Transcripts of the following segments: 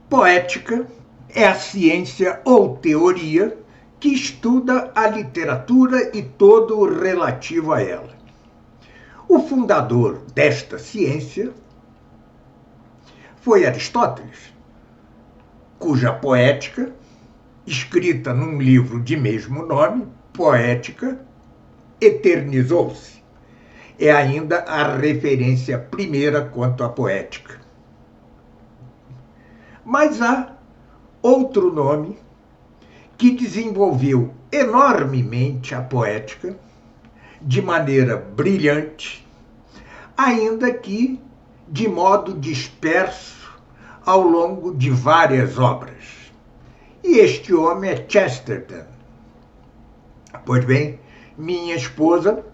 Poética é a ciência ou teoria que estuda a literatura e todo o relativo a ela. O fundador desta ciência foi Aristóteles, cuja poética, escrita num livro de mesmo nome, Poética, eternizou-se. É ainda a referência primeira quanto à poética. Mas há outro nome que desenvolveu enormemente a poética, de maneira brilhante, ainda que de modo disperso ao longo de várias obras. E este homem é Chesterton. Pois bem, minha esposa,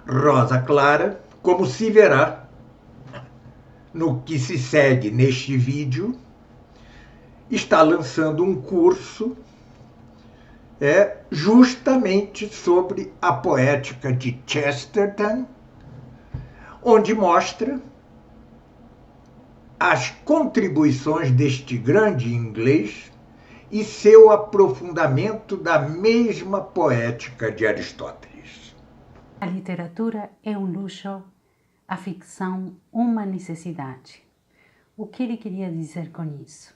Rosa Clara, como se verá no que se segue neste vídeo, está lançando um curso justamente sobre a poética de Chesterton, onde mostra as contribuições deste grande inglês e seu aprofundamento da mesma poética de Aristóteles. A literatura é um luxo, a ficção uma necessidade. O que ele queria dizer com isso?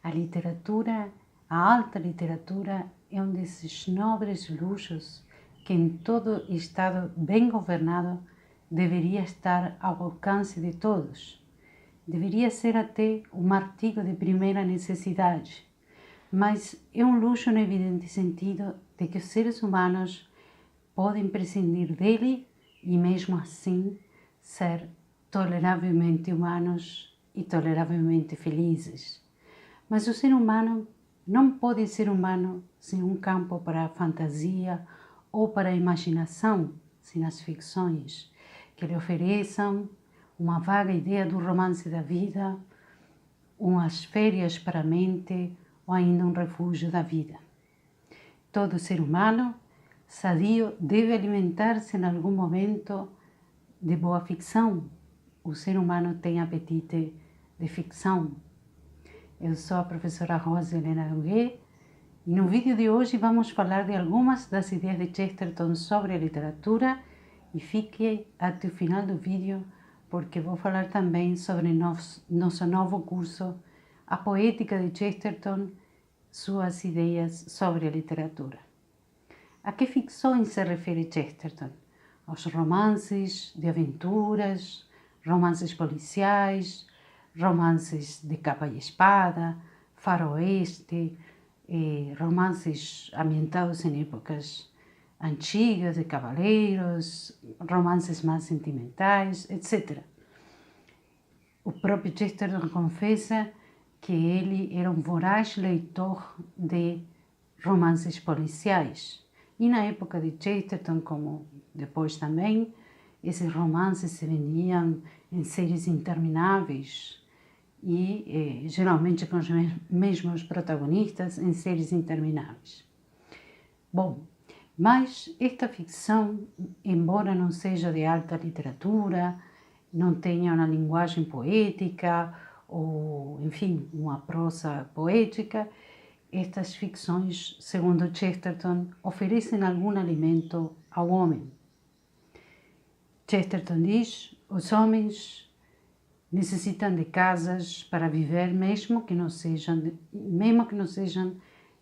A literatura, a alta literatura, é um desses nobres luxos que em todo Estado bem governado deveria estar ao alcance de todos. Deveria ser até um artigo de primeira necessidade, mas é um luxo no evidente sentido de que os seres humanos podem prescindir dele e mesmo assim ser toleravelmente humanos e toleravelmente felizes. Mas o ser humano não pode ser humano sem um campo para a fantasia ou para a imaginação, sem as ficções, que lhe ofereçam uma vaga ideia do romance da vida, umas férias para a mente ou ainda um refúgio da vida. Todo ser humano sadio deve alimentar-se em algum momento de boa ficção. O ser humano tem apetite de ficção. Eu sou a professora Rosa Helena Noguet e no vídeo de hoje vamos falar de algumas das ideias de Chesterton sobre a literatura e fique até o final do vídeo porque vou falar também sobre nosso novo curso, A Poética de Chesterton, suas ideias sobre a literatura. A que ficções se refere Chesterton? Aos romances de aventuras, romances policiais, romances de capa e espada, faroeste, romances ambientados em épocas antigas, de cavaleiros, romances mais sentimentais, etc. O próprio Chesterton confessa que ele era um voraz leitor de romances policiais. E na época de Chesterton, como depois também, esses romances se vendiam em séries intermináveis e geralmente com os mesmos protagonistas em séries intermináveis. Bom, mas esta ficção, embora não seja de alta literatura, não tenha uma linguagem poética ou, enfim, uma prosa poética, estas ficções, segundo Chesterton, oferecem algum alimento ao homem. Chesterton diz: os homens necessitam de casas para viver, mesmo que não sejam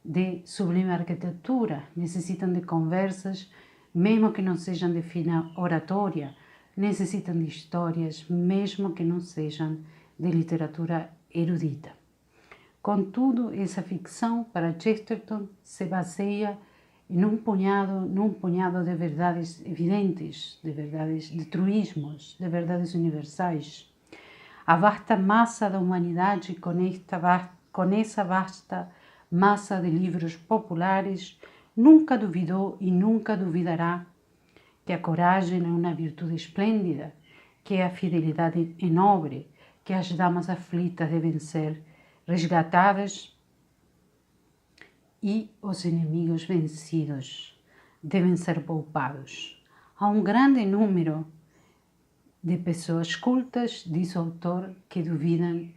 de sublime arquitetura, necessitam de conversas, mesmo que não sejam de fina oratória, necessitam de histórias, mesmo que não sejam de literatura erudita. Contudo, essa ficção, para Chesterton, se baseia num punhado de verdades evidentes, de verdades, de truísmos, de verdades universais. A vasta massa da humanidade, com essa vasta massa de livros populares, nunca duvidou e nunca duvidará que a coragem é uma virtude esplêndida, que a fidelidade é nobre, que as damas aflitas devem ser resgatadas e os inimigos vencidos devem ser poupados. Há um grande número de pessoas cultas, diz o autor, que duvidam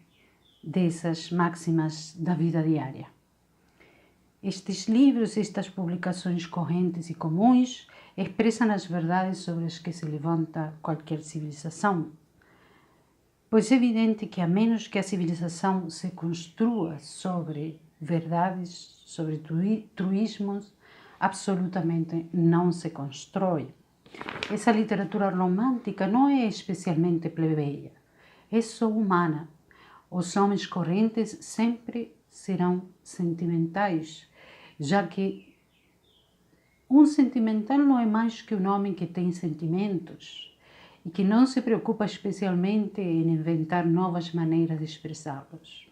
dessas máximas da vida diária. Estes livros, estas publicações correntes e comuns, expressam as verdades sobre as que se levanta qualquer civilização. Pois é evidente que, a menos que a civilização se construa sobre verdades, sobre truísmos, absolutamente não se constrói. Essa literatura romântica não é especialmente plebeia, é só humana. Os homens correntes sempre serão sentimentais, já que um sentimental não é mais que um homem que tem sentimentos e que não se preocupa especialmente em inventar novas maneiras de expressá-los.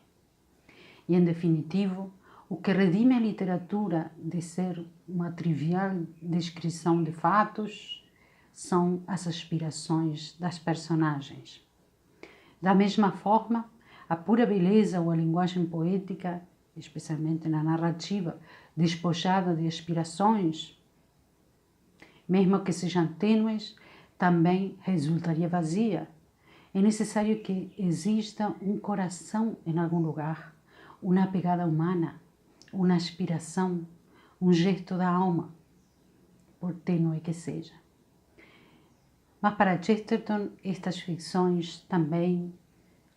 E, em definitivo, o que redime a literatura de ser uma trivial descrição de fatos são as aspirações das personagens. Da mesma forma, a pura beleza ou a linguagem poética, especialmente na narrativa, despojada de aspirações, mesmo que sejam tênues, também resultaria vazia. É necessário que exista um coração em algum lugar, uma pegada humana, uma aspiração, um gesto da alma, por tênue que seja. Mas para Chesterton, estas ficções também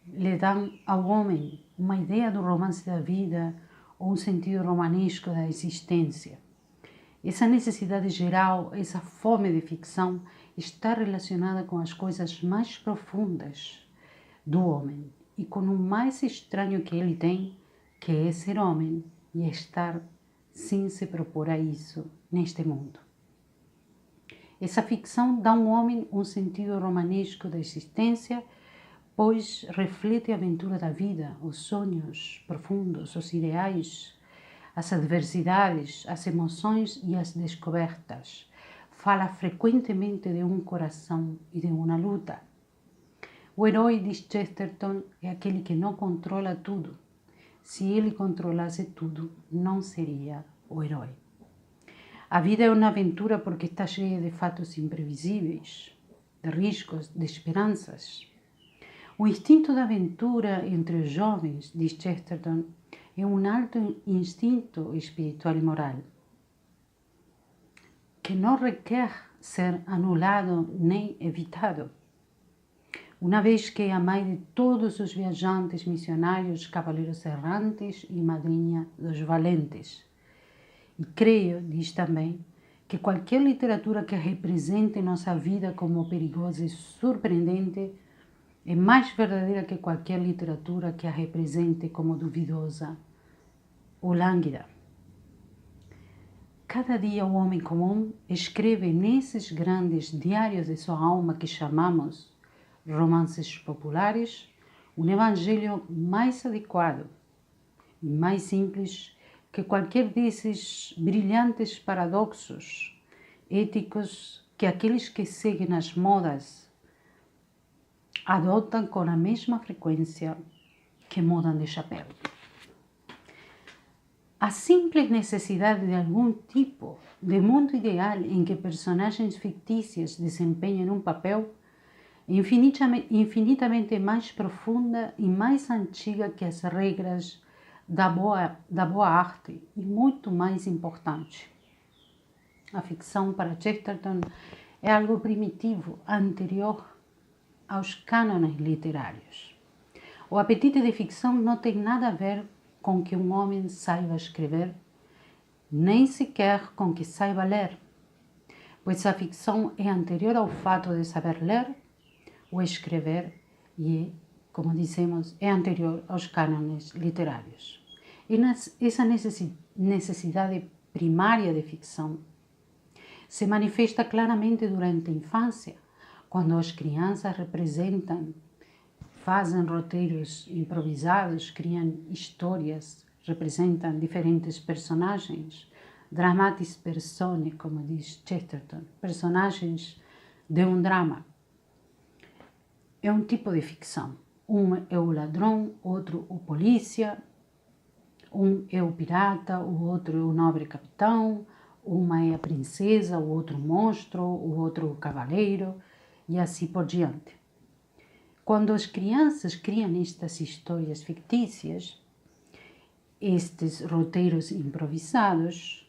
lhe dão ao homem uma ideia do romance da vida ou um sentido romanesco da existência. Essa necessidade geral, essa fome de ficção, está relacionada com as coisas mais profundas do homem e com o mais estranho que ele tem, que é ser homem e estar sem se propor a isso neste mundo. Essa ficção dá ao homem um sentido romanesco da existência, pois reflete a aventura da vida, os sonhos profundos, os ideais, as adversidades, as emoções e as descobertas. Fala frequentemente de um coração e de uma luta. O herói, diz Chesterton, é aquele que não controla tudo. Se ele controlasse tudo, não seria o herói. A vida é uma aventura porque está cheia de fatos imprevisíveis, de riscos, de esperanças. O instinto da aventura entre os jovens, diz Chesterton, é um alto instinto espiritual e moral, que não requer ser anulado nem evitado. Uma vez que é a mãe de todos os viajantes, missionários, cavaleiros errantes e madrinha dos valentes. E creio, diz também, que qualquer literatura que represente nossa vida como perigosa e surpreendente é mais verdadeira que qualquer literatura que a represente como duvidosa ou lânguida. Cada dia o homem comum escreve nesses grandes diários de sua alma que chamamos romances populares um evangelho mais adequado e mais simples que qualquer desses brilhantes paradoxos éticos que aqueles que seguem as modas adotam com a mesma frequência que mudam de chapéu. A simples necessidade de algum tipo de mundo ideal em que personagens fictícios desempenhem um papel é infinitamente mais profunda e mais antiga que as regras da boa arte e muito mais importante. A ficção, para Chesterton, é algo primitivo, anterior aos cânones literários. O apetite de ficção não tem nada a ver com que um homem saiba escrever, nem sequer com que saiba ler, pois a ficção é anterior ao fato de saber ler ou escrever e, como dizemos, é anterior aos cânones literários. E essa necessidade primária de ficção se manifesta claramente durante a infância, quando as crianças fazem roteiros improvisados, criam histórias, representam diferentes personagens, dramatis personae, como diz Chesterton, personagens de um drama. É um tipo de ficção. Um é o ladrão, outro o polícia, um é o pirata, o outro é o nobre capitão, uma é a princesa, o outro o monstro, o outro o cavaleiro, e assim por diante. Quando as crianças criam estas histórias fictícias, estes roteiros improvisados,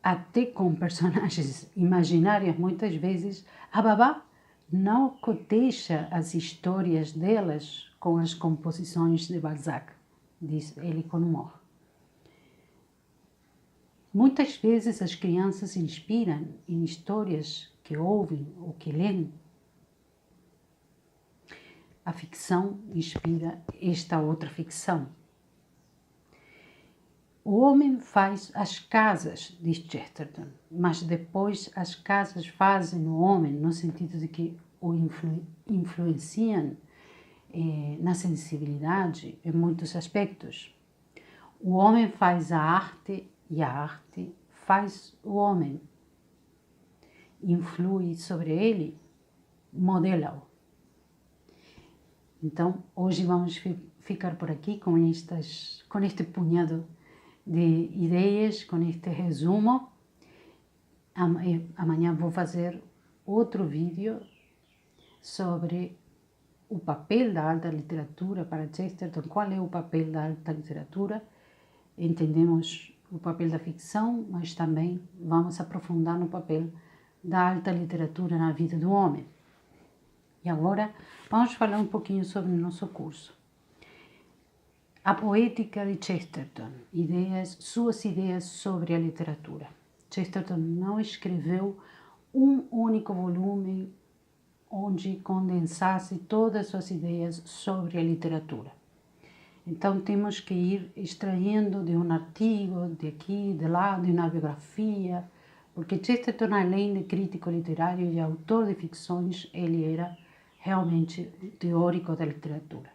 até com personagens imaginários muitas vezes, a babá não coteja as histórias delas com as composições de Balzac, diz ele com humor. Muitas vezes as crianças se inspiram em histórias que ouvem ou que leem. A ficção inspira esta outra ficção. O homem faz as casas, diz Chesterton, mas depois as casas fazem o homem, no sentido de que o influenciam na sensibilidade em muitos aspectos. O homem faz a arte e a arte faz o homem. Influi sobre ele, modela-o. Então, hoje vamos ficar por aqui com este punhado de ideias, com este resumo. Amanhã vou fazer outro vídeo sobre o papel da alta literatura para Chesterton. Qual é o papel da alta literatura? Entendemos o papel da ficção, mas também vamos aprofundar no papel da alta literatura na vida do homem. E agora vamos falar um pouquinho sobre o nosso curso. A poética de Chesterton, suas ideias sobre a literatura. Chesterton não escreveu um único volume onde condensasse todas as suas ideias sobre a literatura. Então temos que ir extraindo de um artigo, de aqui, de lá, de uma biografia, porque Chesterton, além de crítico literário e autor de ficções, ele era realmente teórico da literatura.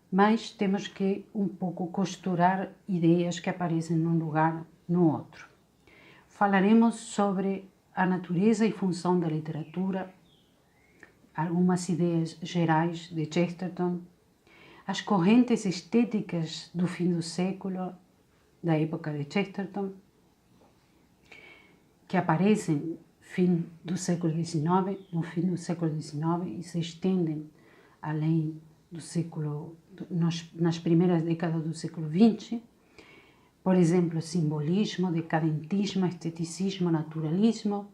Mas temos que um pouco costurar ideias que aparecem num lugar, no outro. Falaremos sobre a natureza e função da literatura, algumas ideias gerais de Chesterton, as correntes estéticas do fim do século, da época de Chesterton, que aparecem no fim do século XIX e se estendem além do século, nas primeiras décadas do século XX. Por exemplo, simbolismo, decadentismo, esteticismo, naturalismo.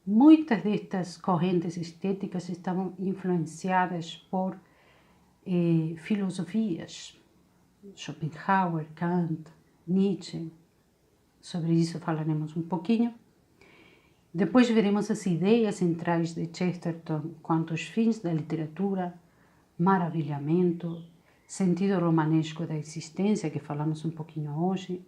Muitas destas correntes estéticas estavam influenciadas por filosofias, Schopenhauer, Kant, Nietzsche. Sobre isso falaremos um pouquinho. Depois veremos as ideias centrais de Chesterton quanto aos fins da literatura, maravilhamento, sentido romanesco da existência, que falamos um pouquinho hoje,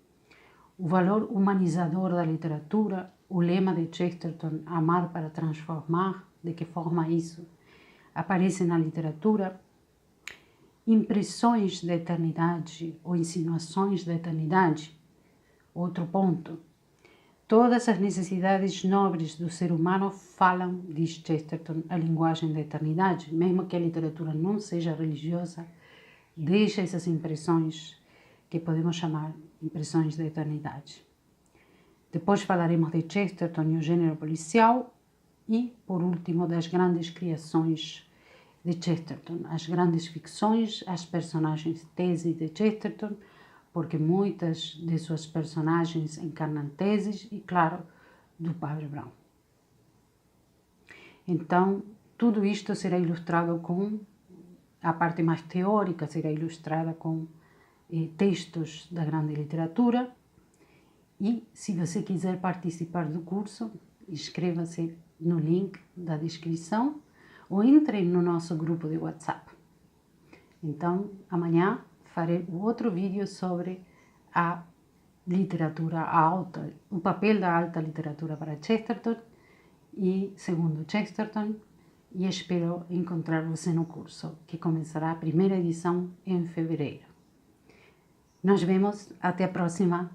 o valor humanizador da literatura, o lema de Chesterton, amar para transformar, de que forma isso aparece na literatura, impressões da eternidade ou insinuações da eternidade, outro ponto. Todas as necessidades nobres do ser humano falam, diz Chesterton, a linguagem da eternidade, mesmo que a literatura não seja religiosa, deixa essas impressões que podemos chamar impressões da eternidade. Depois falaremos de Chesterton e o gênero policial e, por último, das grandes criações de Chesterton, as grandes ficções, as personagens tese de Chesterton, porque muitas de suas personagens encarnam teses e, claro, do Padre Brown. Então, tudo isto será ilustrado com, a parte mais teórica será ilustrada com textos da grande literatura. E, se você quiser participar do curso, inscreva-se no link da descrição ou entre no nosso grupo de WhatsApp. Então, amanhã farei outro vídeo sobre a literatura alta, o papel da alta literatura para Chesterton e, segundo Chesterton, e espero encontrar você no curso, que começará a primeira edição em fevereiro. Nos vemos, até a próxima!